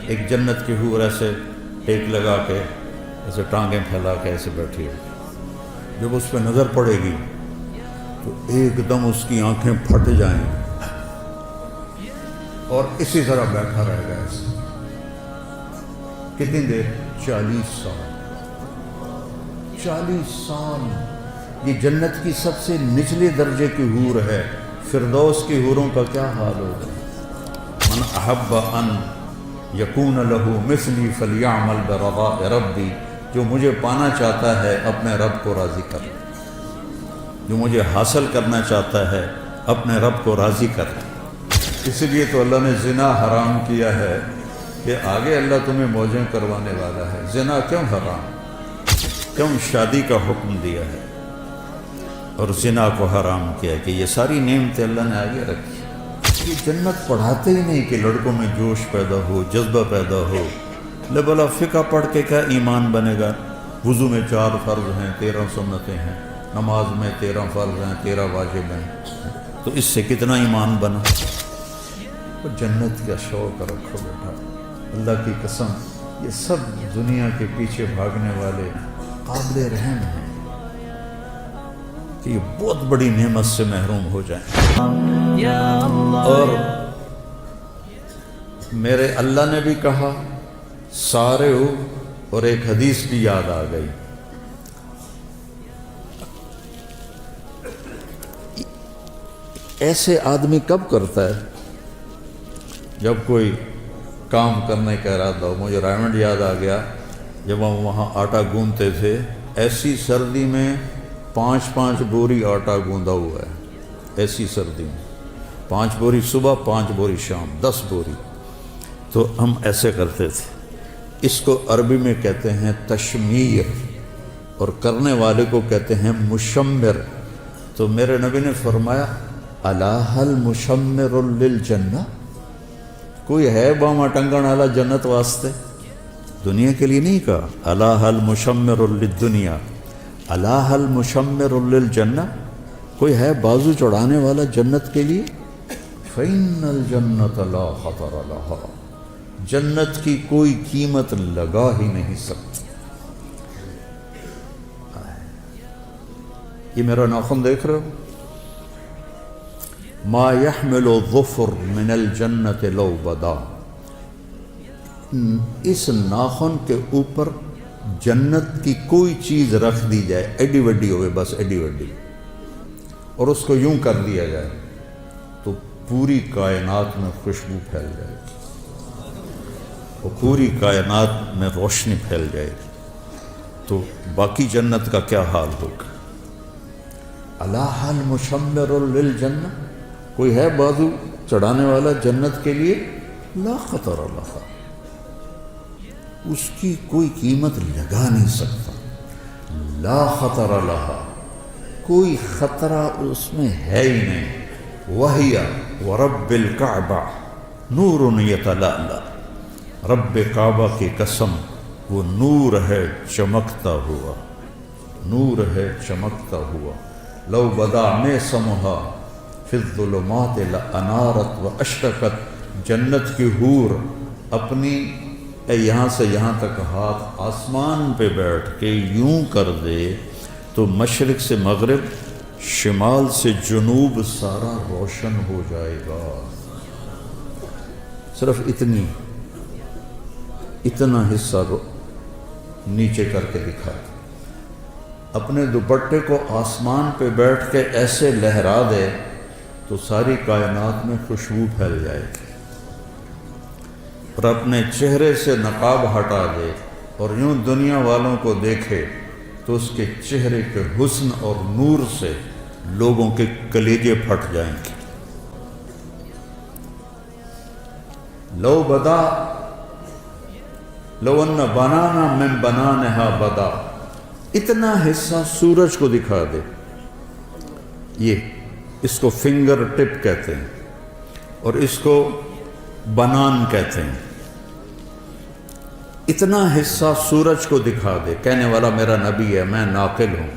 ایک جنت کی حور ایسے ٹیک لگا کے ایسے ٹانگیں پھیلا کے ایسے بیٹھی ہوگی، جب اس پہ نظر پڑے گی تو ایک دم اس کی آنکھیں پھٹ جائیں گی اور اسی طرح بیٹھا رہے گا ایسے کتنی دیر؟ 40 سال 40 سال یہ جنت کی سب سے نچلے درجے کی حور ہے۔ فردوس کی حوروں کا کیا حال ہوگا؟ من احب ان یکون لہ مثلی فلیعمل برضاء ربی، جو مجھے پانا چاہتا ہے اپنے رب کو راضی کر، جو مجھے حاصل کرنا چاہتا ہے اپنے رب کو راضی کر۔ اس لیے تو اللہ نے زنا حرام کیا ہے کہ آگے اللہ تمہیں موجیں کروانے والا ہے۔ زنا کیوں حرام؟ کیوں شادی کا حکم دیا ہے اور زنا کو حرام کیا کہ یہ ساری نعمتیں اللہ نے آگے رکھی۔ یہ جنت پڑھاتے ہی نہیں کہ لڑکوں میں جوش پیدا ہو، جذبہ پیدا ہو۔ بلا فقہ پڑھ کے کیا ایمان بنے گا؟ وضو میں 4 فرض ہیں، 13 سنتیں ہیں، نماز میں 13 فرض ہیں، 13 واجب ہیں، تو اس سے کتنا ایمان بنا؟ تو جنت کا شوق رکھو بیٹا، اللہ کی قسم یہ سب دنیا کے پیچھے بھاگنے والے قابل رحم ہیں کہ یہ بہت بڑی نعمت سے محروم ہو جائیں۔ اور میرے اللہ نے بھی کہا سارے ہو، اور ایک حدیث بھی یاد آ گئی، ایسے آدمی کب کرتا ہے جب کوئی کام کرنے کا ارادہ ہو۔ مجھے رائمنڈ یاد آ گیا، جب ہم وہاں آٹا گوندتے تھے، ایسی سردی میں 5 بوری آٹا گوندا ہوا ہے، ایسی سردی میں 5 بوری صبح، 5 بوری شام، 10 بوری۔ تو ہم ایسے کرتے تھے۔ اس کو عربی میں کہتے ہیں تشمیر، اور کرنے والے کو کہتے ہیں مشمر۔ تو میرے نبی نے فرمایا الا هل مشمر للجنہ، کوئی ہے باما ٹنگن والا جنت واسطے؟ دنیا کے لیے نہیں کہا، الا هل مشمر للدنیا، الا هل مشمر للجنہ، کوئی ہے بازو چڑھانے والا جنت کے لیے؟ فإن الجنة لا خطر لها، جنت کی کوئی قیمت لگا ہی نہیں سکتی۔ یہ میرا ناخن دیکھ رہے ہو؟ ما يحمل الظفر من الجنة لو بدا، اس ناخن کے اوپر جنت کی کوئی چیز رکھ دی جائے، ایڈی وڈی ہوئے، بس ایڈی وڈی، اور اس کو یوں کر دیا جائے تو پوری کائنات میں خوشبو پھیل جائے گی، اور پوری کائنات میں روشنی پھیل جائے گی۔ تو باقی جنت کا کیا حال ہوگا؟ الا هل مشمر للجنہ، کوئی ہے بازو چڑھانے والا جنت کے لیے؟ لا خطر لها، اس کی کوئی قیمت لگا نہیں سکتا۔ لا خطر لها، کوئی خطرہ اس میں ہے ہی نہیں۔ وَهِيَ وَرَبِّ الْكَعْبَةِ نُورٌ يَتَلَأْلَأُ، رب کعبہ کی قسم وہ نور ہے چمکتا ہوا، نور ہے چمکتا ہوا۔ لو بدا میں سمہا فی الظلمات لانارت و اشرقت، جنت کی حور اپنی یہاں سے یہاں تک ہاتھ آسمان پہ بیٹھ کے یوں کر دے تو مشرق سے مغرب، شمال سے جنوب سارا روشن ہو جائے گا۔ صرف اتنا حصہ نیچے کر کے دکھا، اپنے دوپٹے کو آسمان پہ بیٹھ کے ایسے لہرا دے تو ساری کائنات میں خوشبو پھیل جائے گی، اور اپنے چہرے سے نقاب ہٹا دے اور یوں دنیا والوں کو دیکھے تو اس کے چہرے کے حسن اور نور سے لوگوں کے کلیجے پھٹ جائیں گے۔ لو بدا لو ان بنانا من بنانہا بدا، اتنا حصہ سورج کو دکھا دے، یہ اس کو فنگر ٹپ کہتے ہیں اور اس کو بنان کہتے ہیں۔ اتنا حصہ سورج کو دکھا دے، کہنے والا میرا نبی ہے، میں ناقل ہوں،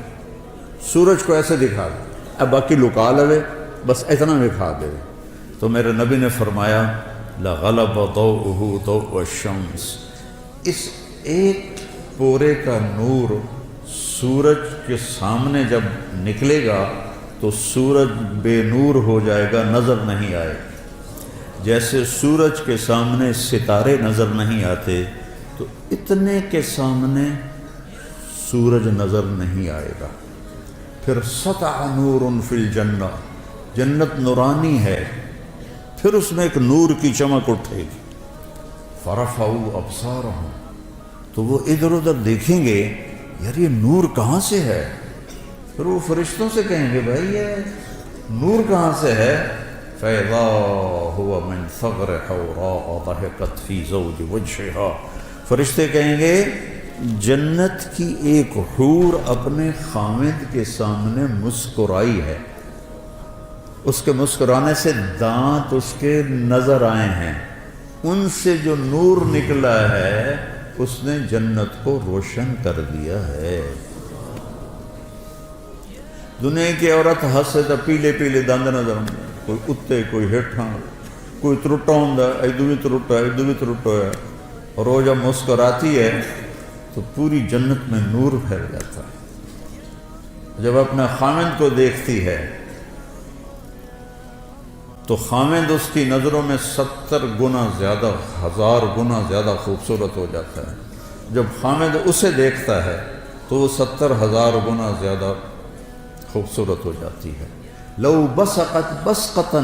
سورج کو ایسے دکھا دے، اب باقی لکا لے، بس اتنا دکھا دے۔ تو میرے نبی نے فرمایا لغلب ضوءه ضوء الشمس، اس ایک پورے کا نور سورج کے سامنے جب نکلے گا تو سورج بے نور ہو جائے گا، نظر نہیں آئے گا۔ جیسے سورج کے سامنے ستارے نظر نہیں آتے تو اتنے کے سامنے سورج نظر نہیں آئے گا۔ پھر سطع نور فی الجنہ، جنت نورانی ہے، پھر اس میں ایک نور کی چمک اٹھے گی۔ فرفعوا ابصارہم، تو وہ ادھر ادھر دیکھیں گے یار یہ نور کہاں سے ہے؟ پھر وہ فرشتوں سے کہیں گے بھائی یہ نور کہاں سے ہے؟ فَإِذَا هُوَ مِنْ ثَغْرِ حَوْرَاءَ ضَحِكَتْ فِي زَوْجِ وَجْهِهَا، فرشتے کہیں گے جنت کی ایک حور اپنے خامد کے سامنے مسکرائی ہے، اس کے مسکرانے سے دانت اس کے نظر آئے ہیں، ان سے جو نور نکلا ہے اس نے جنت کو روشن کر دیا ہے۔ دنیا کی عورت ہسے تو پیلے پیلے دند نظر آتے، کوئی اتے کوئی ہیٹھاں، کوئی ترٹا ہوں ادو بھی ترٹا ادو بھی ترٹا ہے، اور وہ جب مسکراتی ہے تو پوری جنت میں نور پھیل جاتا ہے۔ جب اپنے خامند کو دیکھتی ہے تو خامند اس کی نظروں میں 70 گنا زیادہ، 1000 گنا زیادہ خوبصورت ہو جاتا ہے۔ جب خامند اسے دیکھتا ہے تو وہ 70,000 گنا زیادہ خوبصورت ہو جاتی ہے۔ لو بسقت بسقتا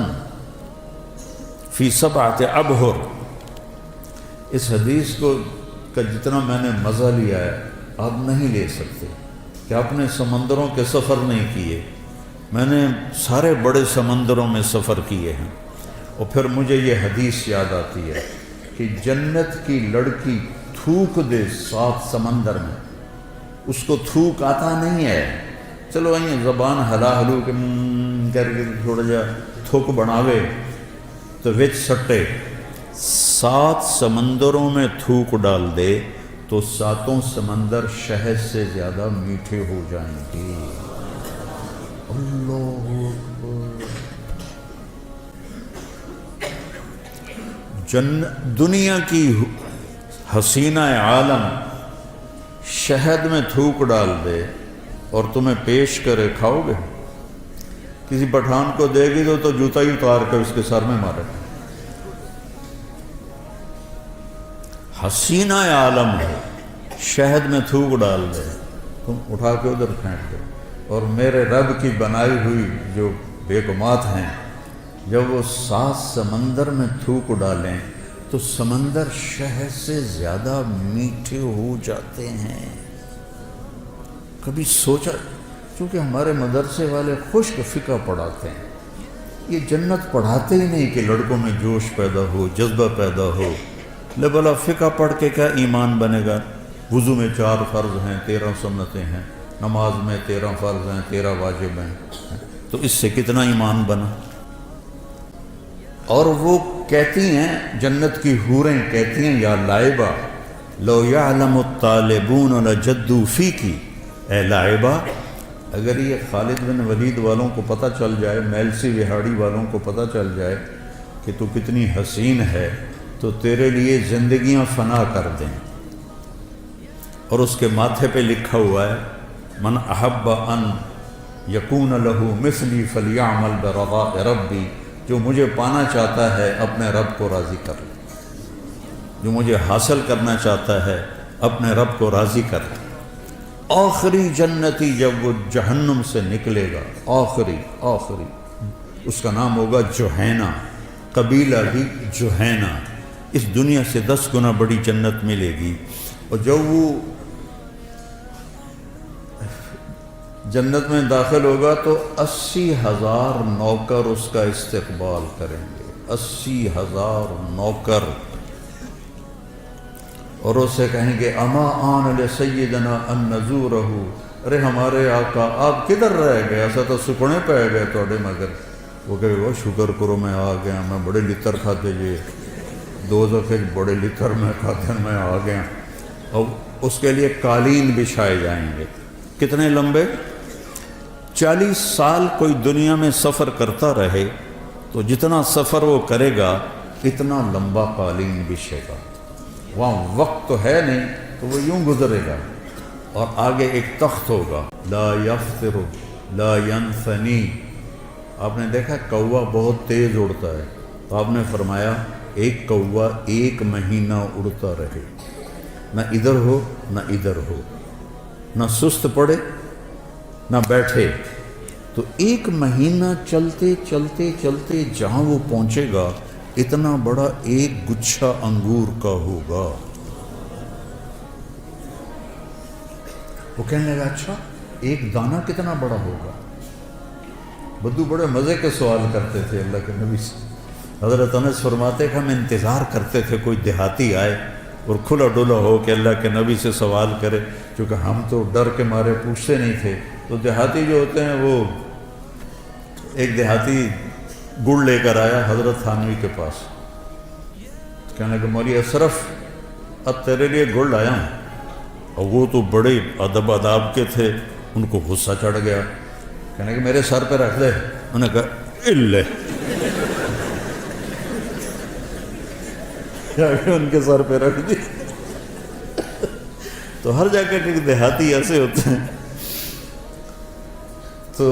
فی 7 ابحر، اس حدیث کو کا جتنا میں نے مزہ لیا ہے آپ نہیں لے سکتے کہ آپ نے سمندروں کے سفر نہیں کیے۔ میں نے سارے بڑے سمندروں میں سفر کیے ہیں، اور پھر مجھے یہ حدیث یاد آتی ہے کہ جنت کی لڑکی تھوک دے 7 سمندر میں، اس کو تھوک آتا نہیں ہے، چلو یہ زبان ہلا ہلو کے کر کے تھوڑا جا تھوک بناوے تو وچ سٹے، 7 سمندروں میں تھوک ڈال دے تو 7 سمندر شہد سے زیادہ میٹھے ہو جائیں گے۔ اللہ اکبر۔ دنیا کی حسینہ عالم شہد میں تھوک ڈال دے اور تمہیں پیش کرے، کھاؤ گے؟ کسی پٹھان کو دے گی تو جوتا ہی اتار کر اس کے سر میں مارے۔ حسینہ عالم ہے، شہد میں تھوک ڈال دے، تم اٹھا کے ادھر پھینک دو۔ اور میرے رب کی بنائی ہوئی جو بیگمات ہیں، جب وہ 7 سمندر میں تھوک ڈالیں تو سمندر شہد سے زیادہ میٹھے ہو جاتے ہیں۔ کبھی سوچا؟ چونکہ ہمارے مدرسے والے خشک فقہ پڑھاتے ہیں، یہ جنت پڑھاتے ہی نہیں کہ لڑکوں میں جوش پیدا ہو، جذبہ پیدا ہو۔ لے بلا فقہ پڑھ کے کیا ایمان بنے گا؟ وضو میں 4 فرض ہیں، 13 سنتیں ہیں، نماز میں 13 فرض ہیں، 13 واجب ہیں، تو اس سے کتنا ایمان بنا؟ اور وہ کہتی ہیں، جنت کی حوریں کہتی ہیں، یا لائبہ لو یعلم الطالبون لجدوا فیکی، اے لائبہ اگر یہ خالد بن ولید والوں کو پتہ چل جائے، میلسی وہاڑی والوں کو پتہ چل جائے کہ تو کتنی حسین ہے تو تیرے لیے زندگیاں فنا کر دیں۔ اور اس کے ماتھے پہ لکھا ہوا ہے، من احب ان یکون لہ مثلی فلیعمل برضاء ربی، جو مجھے پانا چاہتا ہے اپنے رب کو راضی کر لے، جو مجھے حاصل کرنا چاہتا ہے اپنے رب کو راضی کر لے۔ آخری جنتی جب وہ جہنم سے نکلے گا، آخری اس کا نام ہوگا جوہینہ، قبیلہ بھی جوہینہ، اس دنیا سے 10 گنا بڑی جنت ملے گی۔ اور جب وہ جنت میں داخل ہوگا تو 80,000 نوکر اس کا استقبال کریں گے، 80,000 نوکر، اور اسے کہیں گے اما آن لسیدنا ان نزورہ، ارے ہمارے آقا آپ کدھر رہ گئے، ایسا تو سکنے پہ گئے توڑے مگر۔ وہ کہے وہ شکر کرو میں آ گیا، میں بڑے لتر کھاتے جی، 2 دفعے بڑے لتر میں کھاتے میں آ گیا۔ اور اس کے لیے قالین بچھائے جائیں گے، کتنے لمبے؟ 40 سال کوئی دنیا میں سفر کرتا رہے تو جتنا سفر وہ کرے گا اتنا لمبا قالین بچھے گا، وہاں وقت تو ہے نہیں تو وہ یوں گزرے گا، اور آگے ایک تخت ہوگا، لا یفتر لا ینثنی۔ آپ نے دیکھا کوا بہت تیز اڑتا ہے، تو آپ نے فرمایا ایک کوا 1 مہینہ اڑتا رہے، نہ ادھر ہو نہ ادھر ہو، نہ سست پڑے نہ بیٹھے، تو 1 مہینہ چلتے چلتے چلتے جہاں وہ پہنچے گا اتنا بڑا ایک گچھا انگور کا ہوگا۔ وہ کہنے لگا اچھا ایک دانہ کتنا بڑا ہوگا؟ بدو بڑے مزے کے سوال کرتے تھے اللہ کے نبی سے۔ حضرت انس فرماتے کہ ہم انتظار کرتے تھے کوئی دیہاتی آئے اور کھلا ڈولا ہو کہ اللہ کے نبی سے سوال کرے، کیونکہ ہم تو ڈر کے مارے پوچھتے نہیں تھے۔ تو دیہاتی جو ہوتے ہیں، وہ ایک دیہاتی گڑ لے کر آیا حضرت تھانوی کے پاس، کہنے لگا مولوی اشرف اب تیرے لیے گڑ لایا ہوں۔ اور وہ تو بڑے ادب آداب کے تھے، ان کو غصہ چڑھ گیا، کہنے لگا میرے سر پہ رکھ دے۔ انہوں نے کہا الے، ان کے سر پہ رکھ دی۔ تو ہر جگہ کے دیہاتی ایسے ہوتے ہیں۔ تو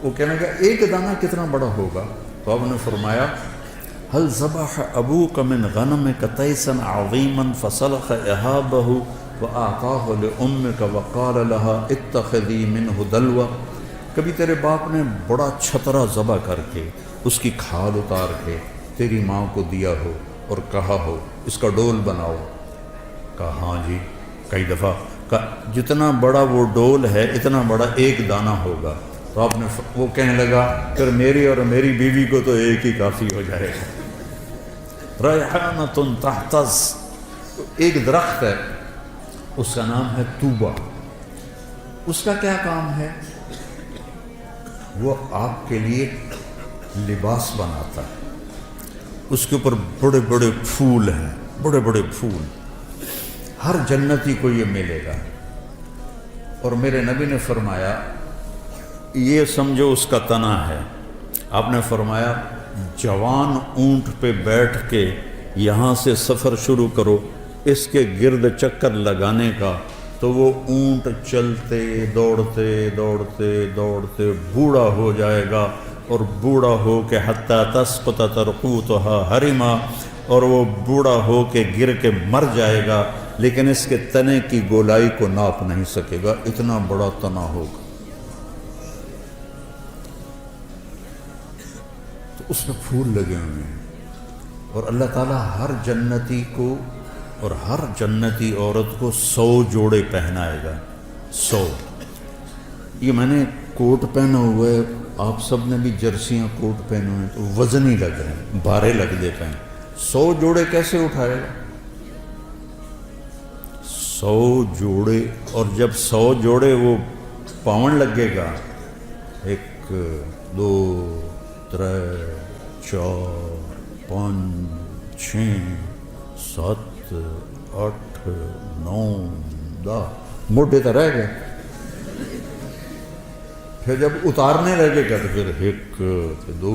وہ کہنے لگا ایک دانہ کتنا بڑا ہوگا؟ تو آپ نے فرمایا هل ذبح ابوک من غنمک تیسا عظیما فسلخ اہابہ وَأَعْطَاهُ لِأُمِّكَ وَقَالَ لَهَا اتَّخِذِي مِنْهُ دَلْوَةً، کبھی تیرے باپ نے بڑا چھترا ذبح کر کے اس کی کھال اتار کے تیری ماں کو دیا ہو اور کہا ہو اس کا ڈول بناؤ؟ کہا ہاں جی کئی دفعہ۔ کہا جتنا بڑا وہ ڈول ہے اتنا بڑا ایک دانہ ہوگا۔ تو آپ نے وہ کہنے لگا پھر میری اور میری بیوی کو تو ایک ہی کافی ہو جائے گا۔ ریحانۃ تحتز، ایک درخت ہے اس کا نام ہے توبہ، اس کا کیا کام ہے؟ وہ آپ کے لیے لباس بناتا ہے، اس کے اوپر بڑے بڑے پھول ہیں، بڑے بڑے پھول، ہر جنتی کو یہ ملے گا۔ اور میرے نبی نے فرمایا یہ سمجھو اس کا تنا ہے۔ آپ نے فرمایا جوان اونٹ پہ بیٹھ کے یہاں سے سفر شروع کرو اس کے گرد چکر لگانے کا، تو وہ اونٹ چلتے دوڑتے دوڑتے دوڑتے بوڑھا ہو جائے گا، اور بوڑھا ہو کے حتیٰ تسقط ترقوتها حرما، اور وہ بوڑھا ہو کے گر کے مر جائے گا، لیکن اس کے تنے کی گولائی کو ناپ نہیں سکے گا، اتنا بڑا تنا ہوگا۔ تو اس میں پھول لگے ہوئے ہیں، اور اللہ تعالیٰ ہر جنتی کو اور ہر جنتی عورت کو 100 جوڑے پہنائے گا، 100۔ یہ میں نے کوٹ پہنا ہوا ہے، آپ سب نے بھی جرسیاں کوٹ پہنے ہوئے ہیں، تو وزنی لگ رہے ہیں، بھارے لگ دیتے ہیں۔ 100 جوڑے کیسے اٹھائے گا؟ 100 جوڑے، اور جب 100 جوڑے وہ پاون لگے گا، 1 2 3 4 5 6 7 8 9 10 موٹے تو رہ گئے۔ پھر جب اتارنے لگے گا تو پھر 1 2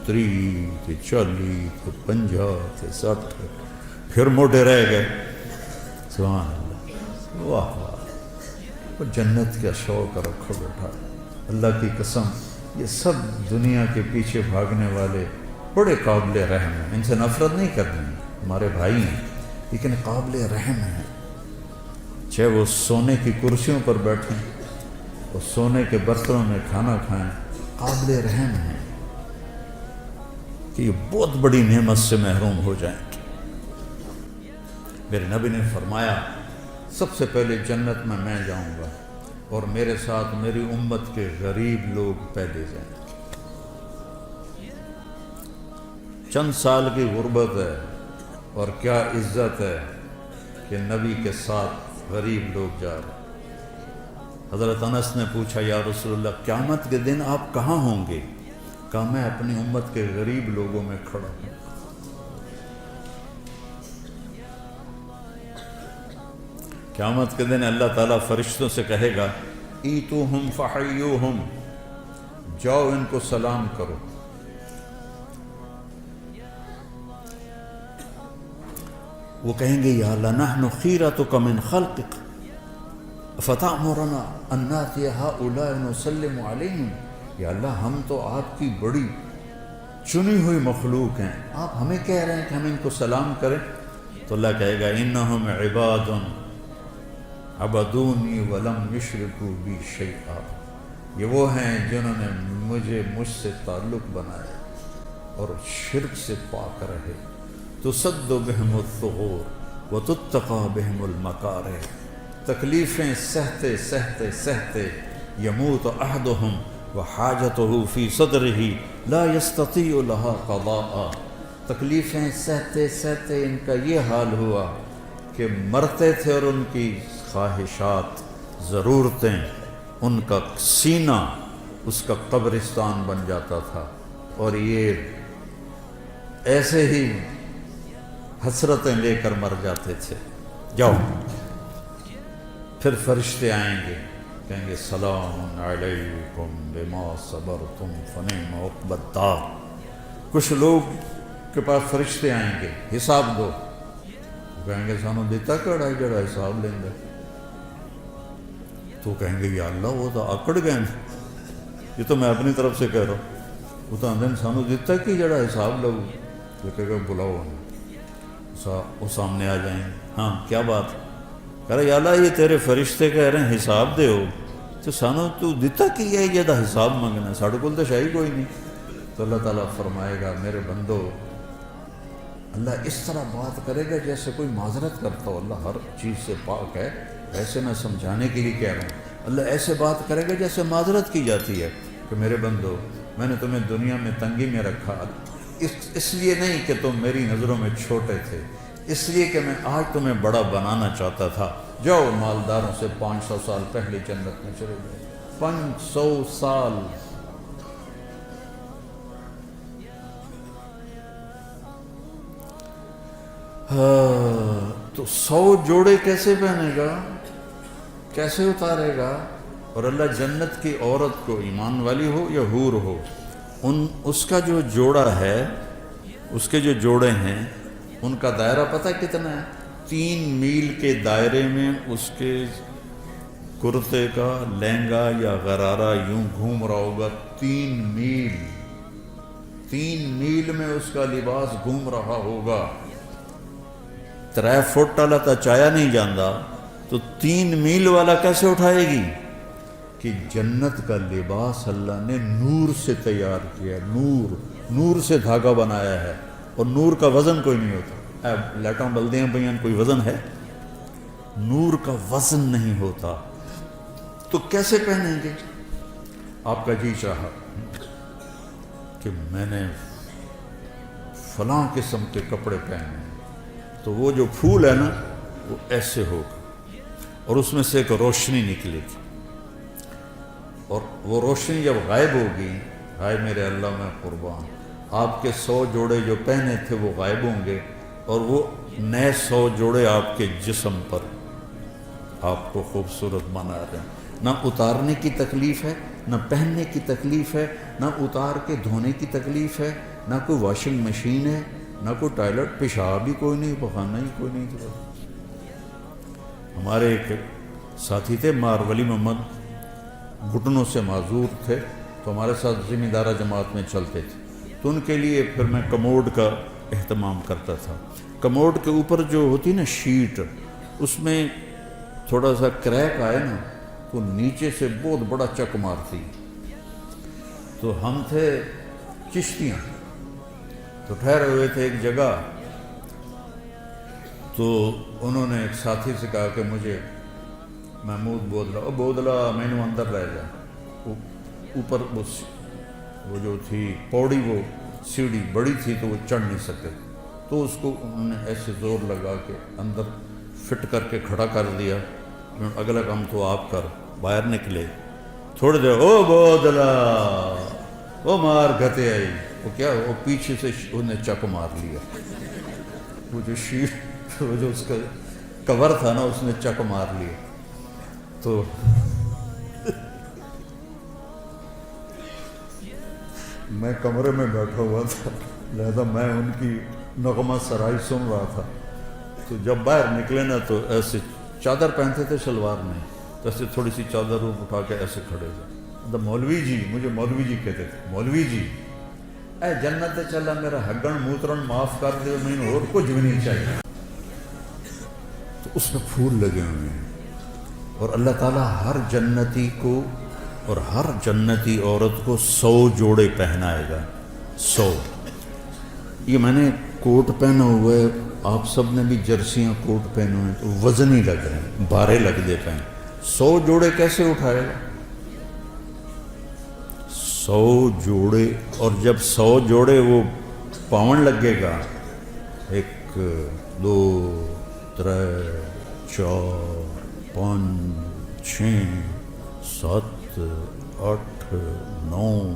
3 40 50 60 پھر موٹے رہ گئے۔ سبحان اللہ، واہ واہ، جنت کا شوق رکھو بیٹا، اللہ کی قسم یہ سب دنیا کے پیچھے بھاگنے والے بڑے قابل رحم ہیں، ان سے نفرت نہیں کرنی، ہمارے بھائی ہیں لیکن قابل رحم ہیں، چاہے وہ سونے کی کرسیوں پر بیٹھیں اور سونے کے برتنوں میں کھانا کھائیں، قابل رحم ہیں کہ یہ بہت بڑی نعمت سے محروم ہو جائیں۔ میرے نبی نے فرمایا سب سے پہلے جنت میں جاؤں گا اور میرے ساتھ میری امت کے غریب لوگ پہلے جائیں گے۔ چند سال کی غربت ہے اور کیا عزت ہے کہ نبی کے ساتھ غریب لوگ جا رہے ہیں۔ حضرت انس نے پوچھا یا رسول اللہ قیامت کے دن آپ کہاں ہوں گے؟ کہا میں اپنی امت کے غریب لوگوں میں کھڑا ہوں۔ قیامت کے دن اللہ تعالیٰ فرشتوں سے کہے گا ایتوہم فحیوہم، جاؤ ان کو سلام کرو۔ وہ کہیں گے یا اللہ نحن خیرتک من خلقک فتأمرنا ان نأتی ہؤلاء ونسلم علیہم، یا اللہ ہم تو آپ کی بڑی چنی ہوئی مخلوق ہیں، آپ ہمیں کہہ رہے ہیں کہ ہم ان کو سلام کریں؟ تو اللہ کہے گا انہم عباد عبدونی ولم یشرکوا بی شیئا، یہ وہ ہیں جنہوں نے مجھ سے تعلق بنایا اور شرک سے پاک رہے۔ تسد بہم الثغور وتتقى بہم المکارہ، تکلیفیں سہتے سہتے سہتے یموت احدہم وحاجتہ فی صدرہ لا یستطیع لها قضاء، تکلیفیں سہتے سہتے ان کا یہ حال ہوا کہ مرتے تھے اور ان کی خواہشات ضرورتیں، ان کا سینہ اس کا قبرستان بن جاتا تھا، اور یہ ایسے ہی حسرتیں لے کر مر جاتے تھے۔ جاؤ، پھر فرشتے آئیں گے، کہیں گے سلام علیکم بما صبرتم فنعم عقبی الدار۔ کچھ لوگ کے پاس فرشتے آئیں گے، حساب دو، کہیں گے سانو دیتا کڑا جڑا حساب لیں گے، تو کہیں گے یا اللہ وہ تو اکڑ گئے، یہ تو میں اپنی طرف سے کہہ رہا ہوں، وہ تو اندر سانو دیتا کہ جڑا حساب لو، وہ کہے گا بلاؤ ہمیں، وہ سامنے آ جائیں گے، ہاں کیا بات، کہہ رہا یا اللہ یہ تیرے فرشتے کہہ رہے ہیں حساب دے ہو، تو سانو تو دیتا کہ یہ جدا حساب منگنا، ساڑھے کول تو شاہی کوئی نہیں۔ تو اللہ تعالیٰ فرمائے گا میرے بندو، اللہ اس طرح بات کرے گا جیسے کوئی معذرت کرتا ہو، اللہ ہر چیز سے پاک ہے، ایسے میں سمجھانے کے لیے کہہ رہا ہوں، اللہ ایسے بات کرے گا جیسے معذرت کی جاتی ہے کہ میرے بندو میں نے تمہیں دنیا میں تنگی میں رکھا، اس لیے نہیں کہ تم میری نظروں میں چھوٹے تھے، اس لیے کہ میں آج تمہیں بڑا بنانا چاہتا تھا، جاؤ مالداروں سے 500 سال پہلے جنت میں چلے گئے، 500 سال۔ تو 100 جوڑے کیسے پہنے گا، کیسے اتارے گا؟ اور اللہ جنت کی عورت کو ایمان والی ہو یا حور ہو، اس کا جو جوڑا ہے، اس کے جو جوڑے ہیں ان کا دائرہ پتہ کتنا ہے؟ 3 میل کے دائرے میں اس کے کرتے کا لہنگا یا غرارہ یوں گھوم رہا ہوگا، 3 میل میں اس کا لباس گھوم رہا ہوگا۔ 3 فٹ والا تو چایا نہیں جاندہ، تو 3 میل والا کیسے اٹھائے گی؟ کہ جنت کا لباس اللہ نے نور سے تیار کیا، نور سے دھاگا بنایا ہے، اور نور کا وزن کوئی نہیں ہوتا۔ لائٹاں بلدیاں پئیاں، کوئی وزن ہے؟ نور کا وزن نہیں ہوتا، تو کیسے پہنیں گے؟ آپ کا جی چاہا کہ میں نے فلاں قسم کے کپڑے پہنے، تو وہ جو پھول ہے نا وہ ایسے ہوگا، اور اس میں سے ایک روشنی نکلے گی، اور وہ روشنی جب غائب ہوگی، ہائے میرے اللہ میں قربان، آپ کے 100 جوڑے جو پہنے تھے وہ غائب ہوں گے، اور وہ نئے 100 جوڑے آپ کے جسم پر آپ کو خوبصورت بنا رہے ہیں۔ نہ اتارنے کی تکلیف ہے، نہ پہننے کی تکلیف ہے، نہ اتار کے دھونے کی تکلیف ہے، نہ کوئی واشنگ مشین ہے، نہ کوئی ٹوائلٹ، پیشاب بھی کوئی نہیں، پخانہ ہی کوئی نہیں تھا۔ ہمارے ایک ساتھی تھے مار ولی محمد، گھٹنوں سے معذور تھے، تو ہمارے ساتھ ذمہ دارہ جماعت میں چلتے تھے، تو ان کے لیے پھر میں کموڈ کا اہتمام کرتا تھا۔ کموڈ کے اوپر جو ہوتی نا شیٹ، اس میں تھوڑا سا کریک آئے نا تو نیچے سے بہت بڑا چک مارتی۔ تو ہم تھے چشتیاں، تو ٹھہرے ہوئے تھے ایک جگہ، تو انہوں نے ایک ساتھی سے کہا کہ مجھے محمود بودلا میں نے اندر رہ جا، اوپر وہ جو تھی پوڑی، وہ سیڑھی بڑی تھی تو وہ چڑھ نہیں سکے، تو اس کو انہوں نے ایسے زور لگا کے اندر فٹ کر کے کھڑا کر دیا۔ اگلا کام تو آپ کر، باہر نکلے، تھوڑی دیر او بودلا او مار گھتے آئی، وہ کیا، وہ پیچھے سے انہیں چک مار لیا، وہ جو شیٹ، وہ جو اس کا کور تھا نا اس نے چک مار لیا۔ تو میں کمرے میں بیٹھا ہوا تھا، لہذا میں ان کی نغمہ سرائی سن رہا تھا، تو جب باہر نکلے نا تو ایسے چادر پہنتے تھے شلوار میں، تو ایسے تھوڑی سی چادر اٹھا کے ایسے کھڑے تھے. مولوی جی، مجھے مولوی جی کہتے تھے، مولوی جی اے جنت چلا میرا ہگن موترن معاف کر دے، مجھے اور کچھ بھی نہیں چاہیے. تو اس میں پھول لگے ہوئے ہیں، اور اللہ تعالیٰ ہر جنتی کو اور ہر جنتی عورت کو 100 جوڑے پہنائے گا. 100. یہ میں نے کوٹ پہنا ہوا ہے، آپ سب نے بھی جرسیاں کوٹ پہنے ہوئے ہیں تو وزن ہی لگ رہے ہیں، بارے لگ دے پہن. 100 جوڑے کیسے اٹھائے گا؟ 100 جوڑے. اور جب 100 جوڑے وہ پاون لگے گا، 1 2 3 4 5 6 7 8 9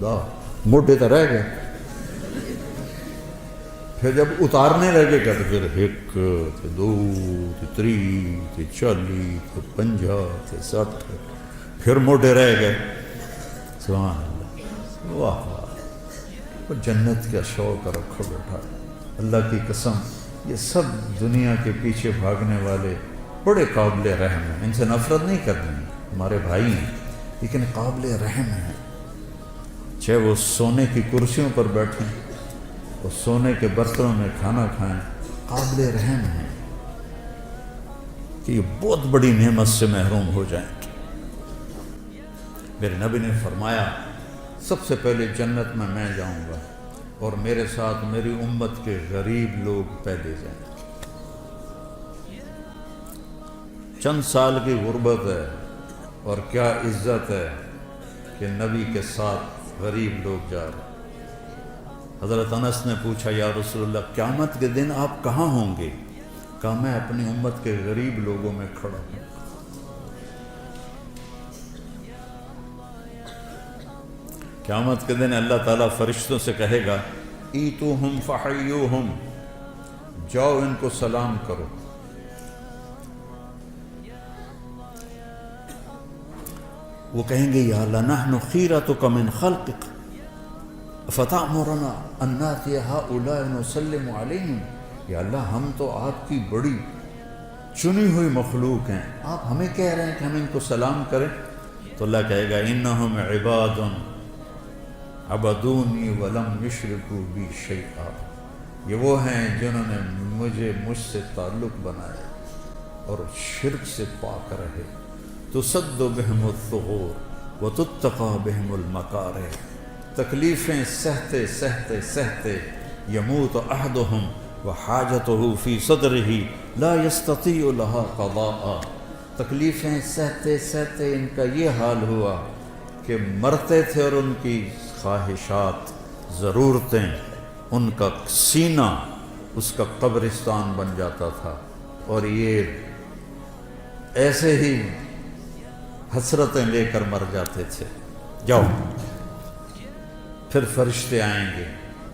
10 موٹے تو رہ گئے. پھر جب اتارنے لگے گا تو پھر 1 2 3 40 50 60 پھر موٹے رہ گئے. سبحان اللہ، واہ واہ. جنت کا شوق رکھو بیٹا، اللہ کی قسم یہ سب دنیا کے پیچھے بھاگنے والے بڑے قابل رحم ہیں. ان سے نفرت نہیں کرنی، ہمارے بھائی ہیں لیکن قابل رحم ہیں. چاہے وہ سونے کی کرسیوں پر بیٹھیں اور سونے کے برتنوں میں کھانا کھائیں، قابل رحم ہیں کہ یہ بہت بڑی نعمت سے محروم ہو جائیں. میرے نبی نے فرمایا سب سے پہلے جنت میں جاؤں گا اور میرے ساتھ میری امت کے غریب لوگ پہلے جائیں. چند سال کی غربت ہے اور کیا عزت ہے کہ نبی کے ساتھ غریب لوگ جا رہے. حضرت انس نے پوچھا یا رسول اللہ قیامت کے دن آپ کہاں ہوں گے؟ کہا میں اپنی امت کے غریب لوگوں میں کھڑا ہوں. قیامت کے دن اللہ تعالیٰ فرشتوں سے کہے گا ایتوہم فحیوہم، جاؤ ان کو سلام کرو. وہ کہیں گے یا اللہ نحن خیرتک من خلقک فتأمرنا ان نأتی ہؤلاء ونسلم علیہم. یا اللہ ہم تو آپ کی بڑی چنی ہوئی مخلوق ہیں، آپ ہمیں کہہ رہے ہیں کہ ہم ان کو سلام کریں. تو اللہ کہے گا انہم عباد عبدونی ولم یشرکوا بی شیئا. یہ وہ ہیں جنہوں نے مجھ سے تعلق بنایا اور شرک سے پاک رہے. تسد بہم الثغور وتتقى بہم المکارہ. تکلیفیں سہتے سہتے سہتے یموت احدہم وحاجتہ فی صدرہ لا یستطیع لها قضاء. تکلیفیں سہتے سہتے ان کا یہ حال ہوا کہ مرتے تھے اور ان کی خواہشات، ضرورتیں، ان کا سینہ اس کا قبرستان بن جاتا تھا اور یہ ایسے ہی حسرتیں لے کر مر جاتے تھے. جاؤ. پھر فرشتے آئیں گے،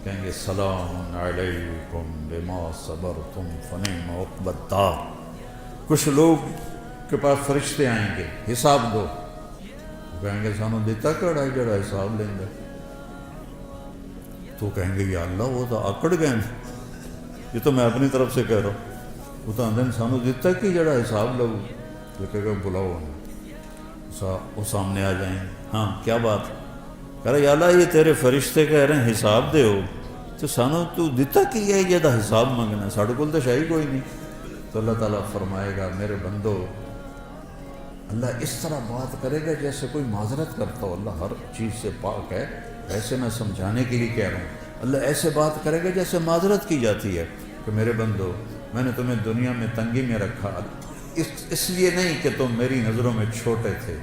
کہیں گے سلام علیکم بما صبرتم فنعم عقبی الدار. کچھ لوگ کے پاس فرشتے آئیں گے حساب دو، کہیں گے سانو دیتا کڑا جڑا حساب لیں گے. تو کہیں گے یا اللہ وہ تو اکڑ گئے، یہ تو میں اپنی طرف سے کہہ رہا ہوں. وہ تو اندر سانو دیتا کہ جڑا حساب لو. تو کہے گا بلاؤ ہمیں. وہ سامنے آ جائیں. ہاں کیا بات؟ کہہ رہا یا اللہ یہ تیرے فرشتے کہہ رہے ہیں حساب دے ہو، تو سانو تو دیتا کہ یہ جدا حساب مانگنا، ساڑھے کول تو شاہی کوئی نہیں. تو اللہ تعالیٰ فرمائے گا میرے بندو، اللہ اس طرح بات کرے گا جیسے کوئی معذرت کرتا ہو. اللہ ہر چیز سے پاک ہے، ایسے میں سمجھانے کے لیے کہہ رہا ہوں. اللہ ایسے بات کرے گا جیسے معذرت کی جاتی ہے کہ میرے بندو میں نے تمہیں دنیا میں تنگی میں رکھا، اس لیے نہیں کہ تم میری نظروں میں چھوٹے تھے،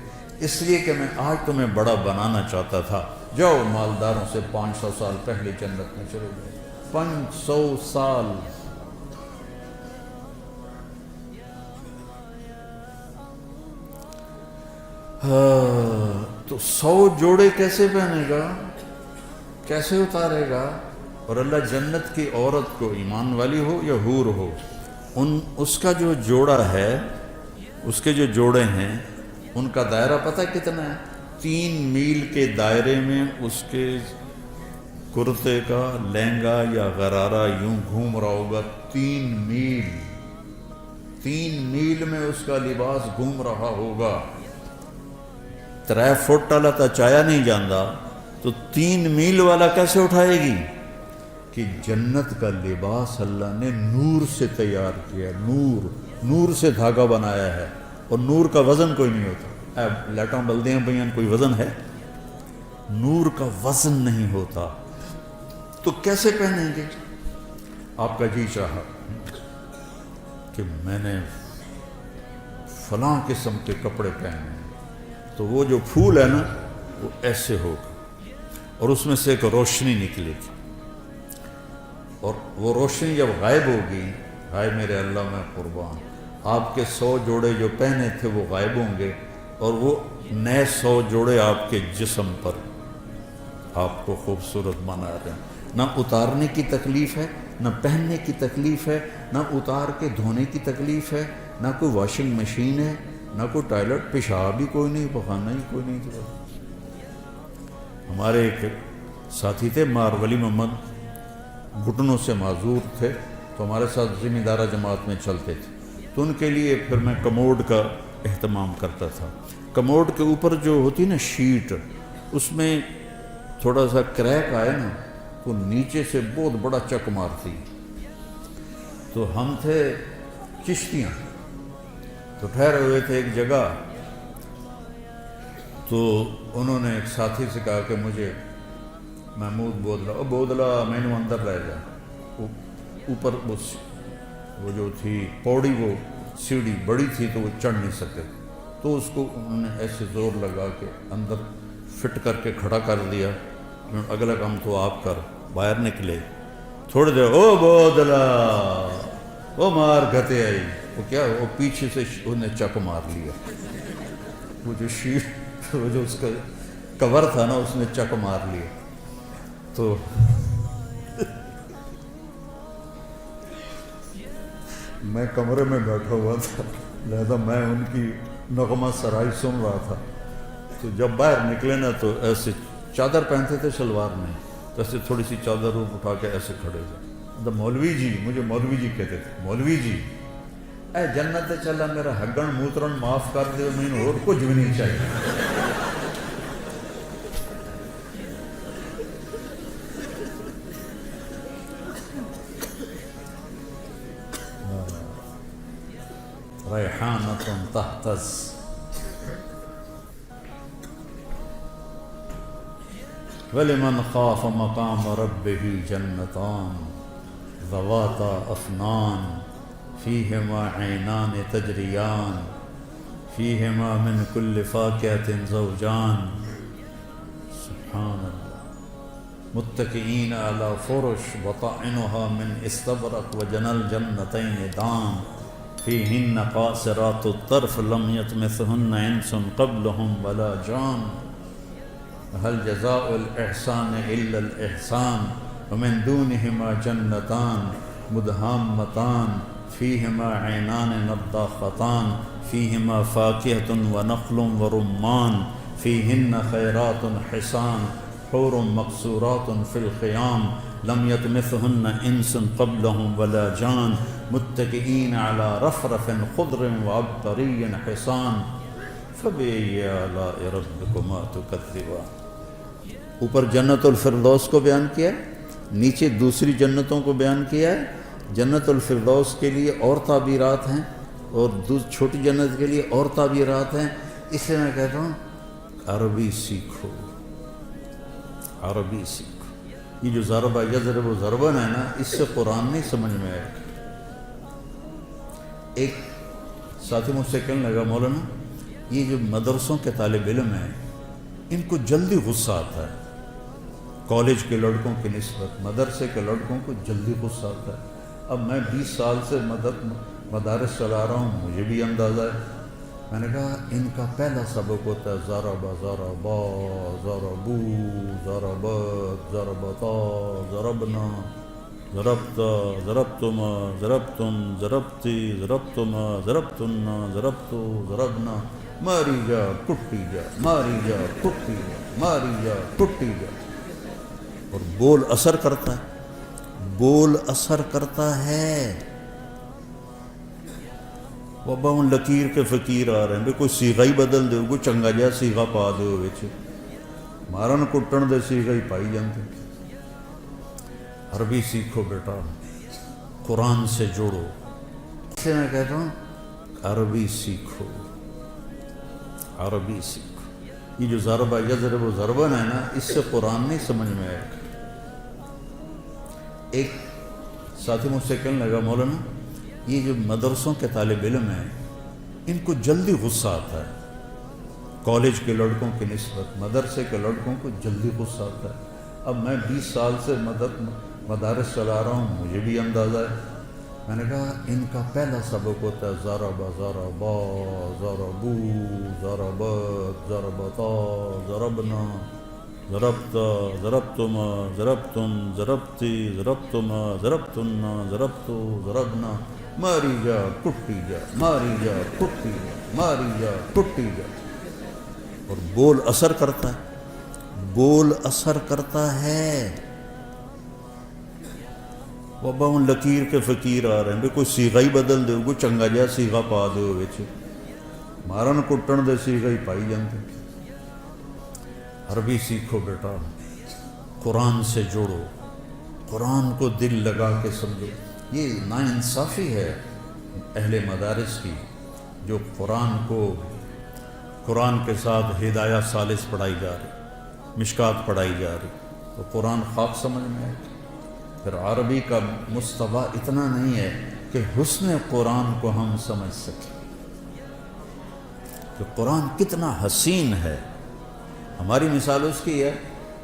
اس لیے کہ میں آج تمہیں بڑا بنانا چاہتا تھا. جاؤ مالداروں سے 500 سال پہلے جنت میں چلے گئے. 500 سال. تو 100 جوڑے کیسے پہنے گا، کیسے اتارے گا؟ اور اللہ جنت کی عورت کو ایمان والی ہو یا حور ہو، اس کا جو جوڑا ہے، اس کے جو جوڑے ہیں ان کا دائرہ پتہ کتنا ہے؟ 3 میل کے دائرے میں اس کے کرتے کا لہنگا یا غرارہ یوں گھوم رہا ہوگا 3 میل میں اس کا لباس گھوم رہا ہوگا. 3 فٹ والا تو چایا نہیں جاندا تو 3 میل والا کیسے اٹھائے گی؟ کہ جنت کا لباس اللہ نے نور سے تیار کیا. نور سے دھاگا بنایا ہے، اور نور کا وزن کوئی نہیں ہوتا. لائٹاں بلدیاں پئیاں، کوئی وزن ہے؟ نور کا وزن نہیں ہوتا. تو کیسے پہنیں گے؟ آپ کا جی چاہا کہ میں نے فلاں قسم کے کپڑے پہنے ہیں، تو وہ جو پھول ہے نا وہ ایسے ہوگا، اور اس میں سے ایک روشنی نکلے گی، اور وہ روشنی جب غائب ہوگی، ہائے میرے اللہ میں قربان، آپ کے 100 جوڑے جو پہنے تھے وہ غائب ہوں گے، اور وہ نئے 100 جوڑے آپ کے جسم پر آپ کو خوبصورت بنا رہے ہیں. نہ اتارنے کی تکلیف ہے، نہ پہننے کی تکلیف ہے، نہ اتار کے دھونے کی تکلیف ہے، نہ کوئی واشنگ مشین ہے، نہ کوئی ٹوائلٹ، پیشاب بھی کوئی نہیں، پخانہ ہی کوئی نہیں تھا. ہمارے ایک ساتھی تھے مار ولی محمد، گھٹنوں سے معذور تھے، تو ہمارے ساتھ ذمہ دارہ جماعت میں چلتے تھے. تو ان کے لیے پھر میں کموڈ کا اہتمام کرتا تھا. کموڈ کے اوپر جو ہوتی نا شیٹ، اس میں تھوڑا سا کریک آئے نا تو نیچے سے بہت بڑا چک مارتی. تو ہم تھے چشتیاں، تو ٹھہرے ہوئے تھے ایک جگہ، تو انہوں نے ایک ساتھی سے کہا کہ مجھے محمود بودلا میں نے اندر رہ جا. اوپر وہ جو تھی پوڑی، وہ سیڑھی بڑی تھی تو وہ چڑھ نہیں سکے، تو اس کو انہوں نے ایسے زور لگا کے اندر فٹ کر کے کھڑا کر دیا. اگلا کام تو آپ کر. باہر نکلے تھوڑی دیر، او بودلا، او مار گھتے آئی. وہ کیا، وہ پیچھے سے انہیں چک مار لیا. وہ جو شیٹ، وہ جو اس کا کور تھا نا، اس نے چک مار لیا. تو میں کمرے میں بیٹھا ہوا تھا، لہذا میں ان کی نغمہ سرائی سن رہا تھا. تو جب باہر نکلے نا تو ایسے چادر پہنتے تھے شلوار میں، تو ایسے تھوڑی سی چادر اٹھا کے ایسے کھڑے تھے. مولوی جی، مجھے مولوی جی کہتے تھے، مولوی جی اے جنت چلا میرا ہگن موترن معاف کر دے، مجھے اور کچھ بھی نہیں چاہیے. ریحانۃ تہتز، وَلِمَنْ خَافَ مَقَامَ رَبِّهِ جَنَّتَانِ ذَوَاتَا أَفْنَانٍ فِيهِمَا عَيْنَانِ تَجْرِيَانِ فِيهِمَا مِنْ كُلِّ فَاكِهَةٍ زَوْجَانِ. سبحان اللہ. متکئین علی فرش بطائنها من استبرق وجنى الجنتین دان فیہن قاصرات الطرف لم یطمثہن انس قبلہم ولا جان. هل جزاء الإحسان إلا الإحسان ومن دونهما جنتان مدهامتان فيهما عينان نضاختان فيهما فاكهة ونخل ورمان فيهن خيرات حسان حور مقصورات في الخيام لم يطمثهن انس قبلهم ولا جان متكئين على رفرف خضر وعبقري حسان فبأي آلاء ربكما تكذبان. اوپر جنت الفردوس کو بیان کیا ہے، نیچے دوسری جنتوں کو بیان کیا ہے. جنت الفردوس کے لیے اور تعبیرات ہیں، اور چھوٹی جنت کے لیے اور تعبیرات ہیں. اس لیے میں کہتا ہوں عربی سیکھو، عربی سیکھو. یہ جو ضربہ یضرب و ضربن ہے نا، اس سے قرآن نہیں سمجھ میں آئے. ایک ساتھی مجھ سے کہنے لگا، مولانا یہ جو مدرسوں کے طالب علم ہیں ان کو جلدی غصہ آتا ہے، کالج کے لڑکوں کی نسبت مدرسے کے لڑکوں کو جلدی غصہ آتا ہے. اب میں 20 سال سے مدارس چلا رہا ہوں، مجھے بھی اندازہ ہے. میں نے کہا ان کا پہلا سبق ہوتا ہے ضربا ضربا ضربو ضربت ضربتا ضربنا ضربتا ضربتما ضربتم ضربتی ضربتما ضربتنا ضربتو ضربنا ماری جا کٹی جا ماری جا کٹی جا ماری جا کٹی جا. اور بول اثر کرتا ہے، بول اثر کرتا ہے۔ بابا ہوں لکیر کے فقیر آ رہے ہیں، کوئی سیغہ ہی بدل دے، کوئی چنگا جہا سیغہ پا دے وچ، مارن کٹن دے سیغہ ہی پائی جاندے۔ عربی سیکھو بیٹا، قرآن سے جوڑو۔ اسے میں کہتا ہوں عربی سیکھو، عربی سیکھو۔ یہ جو ضربہ یضرب و ضربن ہے نا، اس سے قرآن نہیں سمجھ میں آئے گا۔ ایک ساتھی مجھ سے کہنے لگا مولانا یہ جو مدرسوں کے طالب علم ہیں ان کو جلدی غصہ آتا ہے، کالج کے لڑکوں کی نسبت مدرسے کے لڑکوں کو جلدی غصہ آتا ہے۔ اب میں 20 سال سے مدارس چلا رہا ہوں، مجھے بھی اندازہ ہے۔ میں نے کہا ان کا پہلا سبق ہوتا ہے ضربا ضربا ضربو ضربت ضربتا ضربنا ضربت ضربتما ضربتم ضربتی ضربتما ضربتنا ضربتو ضربنا، ماری جا ٹوٹی جا، ماری جا ٹوٹی جا، ماری جا ٹوٹی جا۔ اور بول اثر کرتا ہے، بول اثر کرتا ہے۔ بابا ہوں لکیر کے فقیر آ رہے ہیں، کوئی سیغہ ہی بدل دے، کوئی چنگا جہا سیغہ پا دے وچ، مارن کٹن دے سیغہ ہی پائی جاندے۔ عربی سیکھو بیٹا، قرآن سے جوڑو، قرآن کو دل لگا کے سمجھو۔ یہ ناانصافی ہے اہل مدارس کی، جو قرآن کے ساتھ ہدایہ ثالث پڑھائی جا رہی، مشکات پڑھائی جا رہی، تو قرآن خواب سمجھ میں آئے۔ پھر عربی کا مستویٰ اتنا نہیں ہے کہ حسن قرآن کو ہم سمجھ سکیں کہ قرآن کتنا حسین ہے۔ ہماری مثال اس کی ہے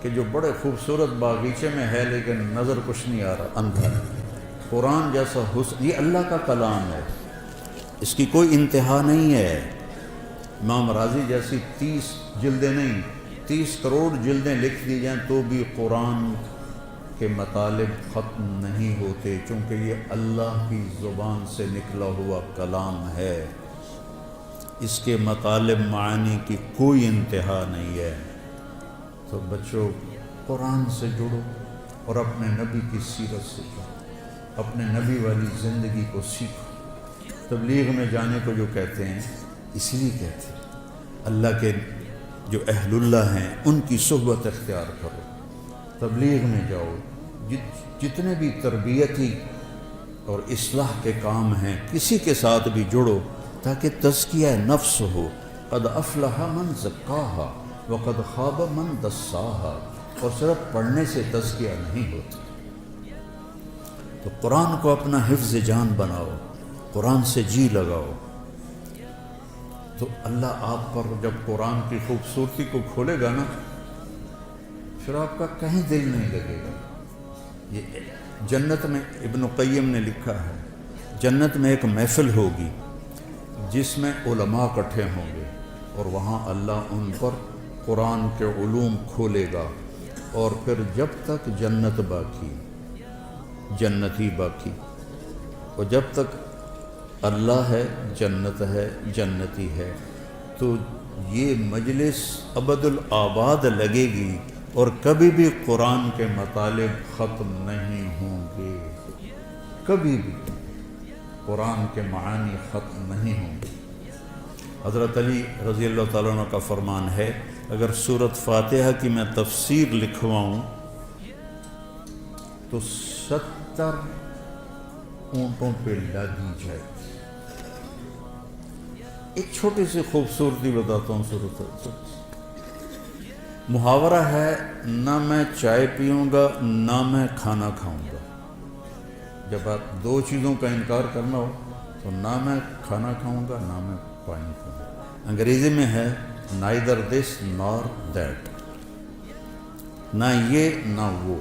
کہ جو بڑے خوبصورت باغیچے میں ہے لیکن نظر کچھ نہیں آ رہا، اندھا ہے۔ قرآن جیسا حسن، یہ اللہ کا کلام ہے، اس کی کوئی انتہا نہیں ہے۔ امام راضی جیسی 30 جلدیں نہیں، 30 کروڑ جلدیں لکھ دی جائیں تو بھی قرآن کے مطالب ختم نہیں ہوتے، چونکہ یہ اللہ کی زبان سے نکلا ہوا کلام ہے، اس کے مطالب معانی کی کوئی انتہا نہیں ہے۔ تو بچوں قرآن سے جڑو اور اپنے نبی کی سیرت سیکھو، اپنے نبی والی زندگی کو سیکھو۔ تبلیغ میں جانے کو جو کہتے ہیں اس لیے کہتے ہیں اللہ کے جو اہل اللہ ہیں ان کی صحبت اختیار کرو، تبلیغ میں جاؤ، جتنے بھی تربیتی اور اصلاح کے کام ہیں کسی کے ساتھ بھی جڑو تاکہ تزکیہ نفس ہو۔ قد افلح من زکاہا وقد خاب من دساہا۔ اور صرف پڑھنے سے تزکیہ نہیں ہوتا۔ تو قرآن کو اپنا حفظ جان بناؤ، قرآن سے جی لگاؤ، تو اللہ آپ پر جب قرآن کی خوبصورتی کو کھولے گا نا، پھر آپ کا کہیں دل نہیں لگے گا۔ یہ جنت میں ابن قیم نے لکھا ہے، جنت میں ایک محفل ہوگی جس میں علماء اکٹھے ہوں گے، اور وہاں اللہ ان پر قرآن کے علوم کھولے گا، اور پھر جب تک جنت باقی، جنت ہی باقی، اور جب تک اللہ ہے جنت ہے، جنتی ہے، تو یہ مجلس ابد الآباد لگے گی اور کبھی بھی قرآن کے مطالب ختم نہیں ہوں گے، کبھی بھی قرآن کے معانی ختم نہیں ہوں گے۔ حضرت علی رضی اللہ تعالیٰ عنہ کا فرمان ہے، اگر سورۃ فاتحہ کی میں تفسیر لکھواؤں تو 70 اونٹوں پہ لادی جائے۔ ایک چھوٹی سی خوبصورتی بتاتا ہوں سورۃ محاورہ ہے، نہ میں چائے پیوں گا نہ میں کھانا کھاؤں گا۔ جب آپ دو چیزوں کا انکار کرنا ہو تو نہ میں کھانا کھاؤں گا نہ میں پانی پیوں گا۔ انگریزی میں ہے neither this nor that، نہ یہ نہ وہ،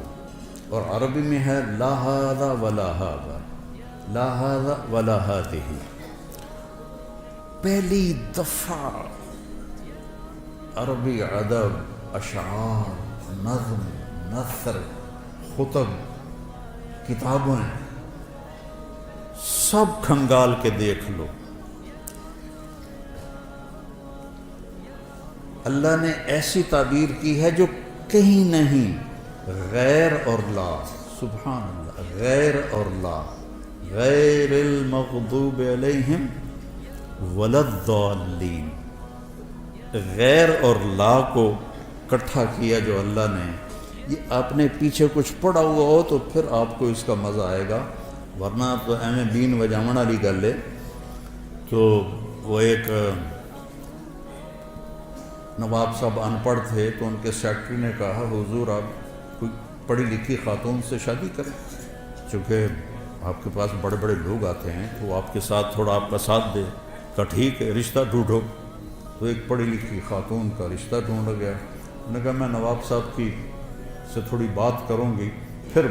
اور عربی میں ہے لا هذا ولا هذا، لا هذا ولا هذه۔ پہلی دفعہ عربی ادب، اشعار، نظم، نثر، خطب، کتابیں سب کھنگال کے دیکھ لو، اللہ نے ایسی تعبیر کی ہے جو کہیں نہیں۔ غیر اور لا، سبحان اللہ، غیر اور لا، غیر المغضوب علیہم ولا الضالین، غیر اور لا کو اکٹھا کیا جو اللہ نے. یہ آپ نے پیچھے کچھ پڑھا ہوا ہو تو پھر آپ کو اس کا مزہ آئے گا، ورنہ تو ایویں بین وجامن والی گل ہے. تو وہ ایک نواب صاحب ان پڑھ تھے تو ان کے سیکرٹری نے کہا حضور آپ کوئی پڑھی لکھی خاتون سے شادی کریں، چونکہ آپ کے پاس بڑے بڑے لوگ آتے ہیں تو آپ کے ساتھ تھوڑا آپ کا ساتھ دے. کہا ٹھیک ہے رشتہ ڈھونڈو. تو ایک پڑھی لکھی خاتون کا رشتہ ڈھونڈا گیا. انہوں نے کہا میں نواب صاحب کی سے تھوڑی بات کروں گی پھر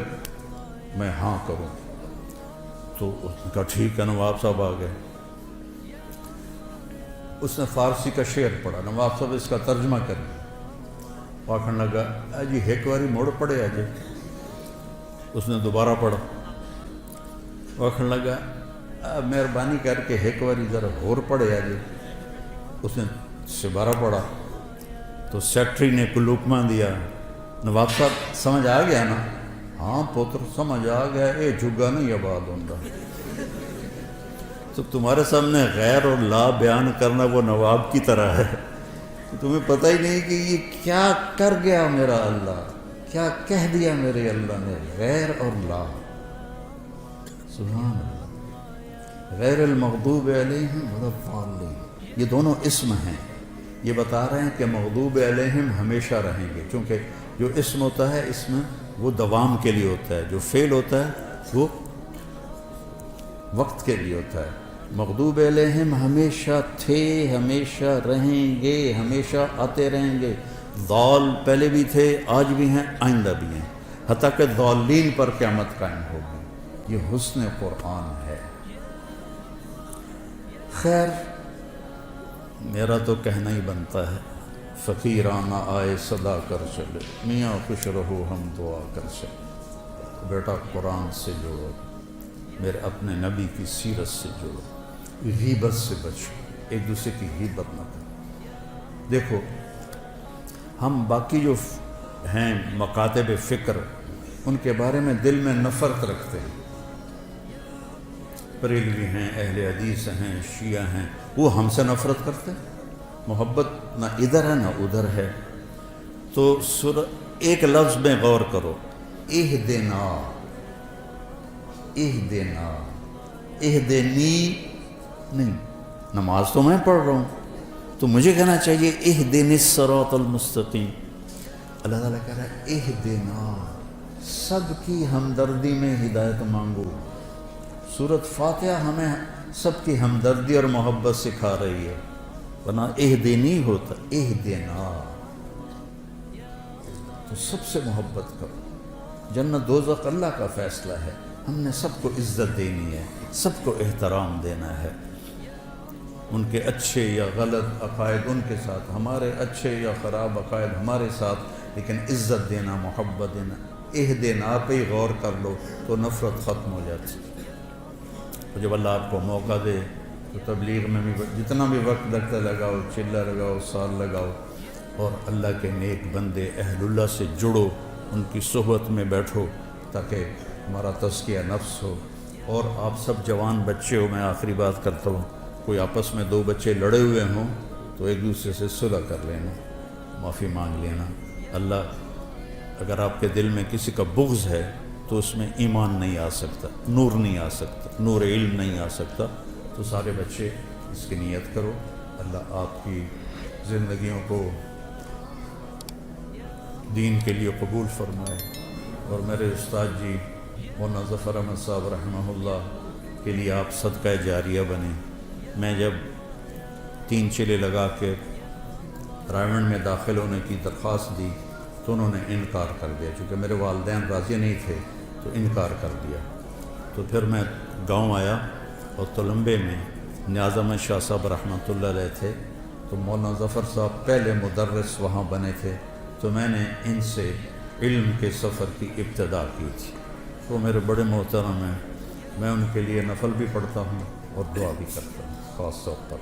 میں ہاں کروں. تو اس نے کہا ٹھیک ہے. نواب صاحب آ گئے. اس نے فارسی کا شعر پڑھا. نواب صاحب اس کا ترجمہ کریں. آخر لگا جی ایک باری موڑ پڑے آجے. اس نے دوبارہ پڑھا. آخر لگا مہربانی کر کے ایک باری ذرا اور پڑھے آجے. اس نے دوبارہ پڑھا. تو سیکرٹری نے کوئی لقمہ دیا. نواب صاحب سمجھ آ گیا نا؟ ہاں پتر سمجھ آ گیا. اے جھگا نہیں آباد ہوتا. تو تمہارے سامنے غیر اور لا بیان کرنا وہ نواب کی طرح ہے. تمہیں پتہ ہی نہیں کہ یہ کیا کر گیا میرا اللہ، کیا کہہ دیا میرے اللہ نے. غیر اور لا، سبحان اللہ. غیر المغضوب علیہم ولا الضالین، یہ دونوں اسم ہیں. یہ بتا رہے ہیں کہ مغضوب علیہم ہمیشہ رہیں گے، چونکہ جو اسم ہوتا ہے اس میں وہ دوام کے لیے ہوتا ہے، جو فعل ہوتا ہے وہ وقت کے لیے ہوتا ہے. مغضوب علیہم ہمیشہ تھے، ہمیشہ رہیں گے، ہمیشہ آتے رہیں گے. ضال پہلے بھی تھے، آج بھی ہیں، آئندہ بھی ہیں، حتیٰ کہ ضالین پر قیامت قائم ہوگی. یہ حسن قرآن ہے. خیر میرا تو کہنا ہی بنتا ہے فقیرانہ آئے صدا کر چلے، میاں خوش رہو ہم دعا کر چلے. بیٹا قرآن سے جوڑو، میرے اپنے نبی کی سیرت سے جوڑو، غیبت سے بچو، ایک دوسرے کی غیبت نہ کرو. دیکھو ہم باقی جو ہیں مکاتب فکر ان کے بارے میں دل میں نفرت رکھتے ہیں. بریلوی ہیں، اہل حدیث ہیں، شیعہ ہیں، وہ ہم سے نفرت کرتے ہیں. محبت نہ ادھر ہے نہ ادھر ہے. تو ایک لفظ میں غور کرو، اہدنا، اہدنا، اہدنی نہیں. نماز تو میں پڑھ رہا ہوں تو مجھے کہنا چاہیے اہدنی الصراط المستقیم. اللہ تعالیٰ کہہ رہا ہے اہدنا. سب کی ہمدردی میں ہدایت مانگو. سورۃ فاتحہ ہمیں سب کی ہمدردی اور محبت سکھا رہی ہے، ورنہ اہدنی ہوتا اہدنا. تو سب سے محبت کرو. جنت دوزخ اللہ کا فیصلہ ہے. ہم نے سب کو عزت دینی ہے، سب کو احترام دینا ہے. ان کے اچھے یا غلط عقائد ان کے ساتھ، ہمارے اچھے یا خراب عقائد ہمارے ساتھ، لیکن عزت دینا، محبت دینا. اہدنا پہ ہی غور کر لو تو نفرت ختم ہو جاتی. تو جب اللہ آپ کو موقع دے تو تبلیغ میں بھی جتنا بھی وقت لگتا لگاؤ، چلہ لگاؤ، سال لگاؤ، اور اللہ کے نیک بندے اہل اللہ سے جڑو، ان کی صحبت میں بیٹھو تاکہ ہمارا تزکیہ نفس ہو. اور آپ سب جوان بچے ہو، میں آخری بات کرتا ہوں، کوئی آپس میں دو بچے لڑے ہوئے ہوں تو ایک دوسرے سے صلح کر لینا، معافی مانگ لینا. اللہ اگر آپ کے دل میں کسی کا بغض ہے تو اس میں ایمان نہیں آ سکتا، نور نہیں آ سکتا، نور علم نہیں آ سکتا. تو سارے بچے اس کی نیت کرو. اللہ آپ کی زندگیوں کو دین کے لیے قبول فرمائے. اور میرے استاد جی مولانا ظفر احمد صاحب رحمہ اللہ کے لیے آپ صدقہ جاریہ بنیں. میں جب 3 چلے لگا کے رائمنڈ میں داخل ہونے کی درخواست دی تو انہوں نے انکار کر دیا. چونکہ میرے والدین راضی نہیں تھے تو انکار کر دیا. تو پھر میں گاؤں آیا اور تلمبے میں نیاز احمد شاہ صاحب رحمۃ اللہ علیہ تھے. تو مولانا ظفر صاحب پہلے مدرس وہاں بنے تھے. تو میں نے ان سے علم کے سفر کی ابتدا کی تھی. وہ میرے بڑے محترم ہیں. میں ان کے لیے نفل بھی پڑھتا ہوں اور دعا بھی کرتا ہوں خاص طور پر.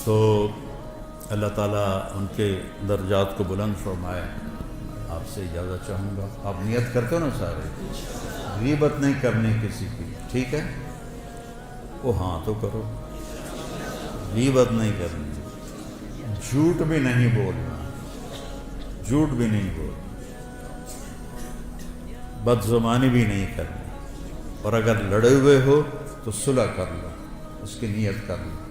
تو اللہ تعالیٰ ان کے درجات کو بلند فرمائے. آپ سے اجازت چاہوں گا. آپ نیت کرتے ہو نا سارے, غیبت نہیں کرنی کسی کی, ٹھیک ہے؟ وہ ہاں تو کرو. غیبت نہیں کرنی, جھوٹ بھی نہیں بولنا, جھوٹ بھی نہیں بولنا, بد زبانی بھی نہیں کرنی, اور اگر لڑے ہوئے ہو تو صلح کر لو, اس کی نیت کر لو.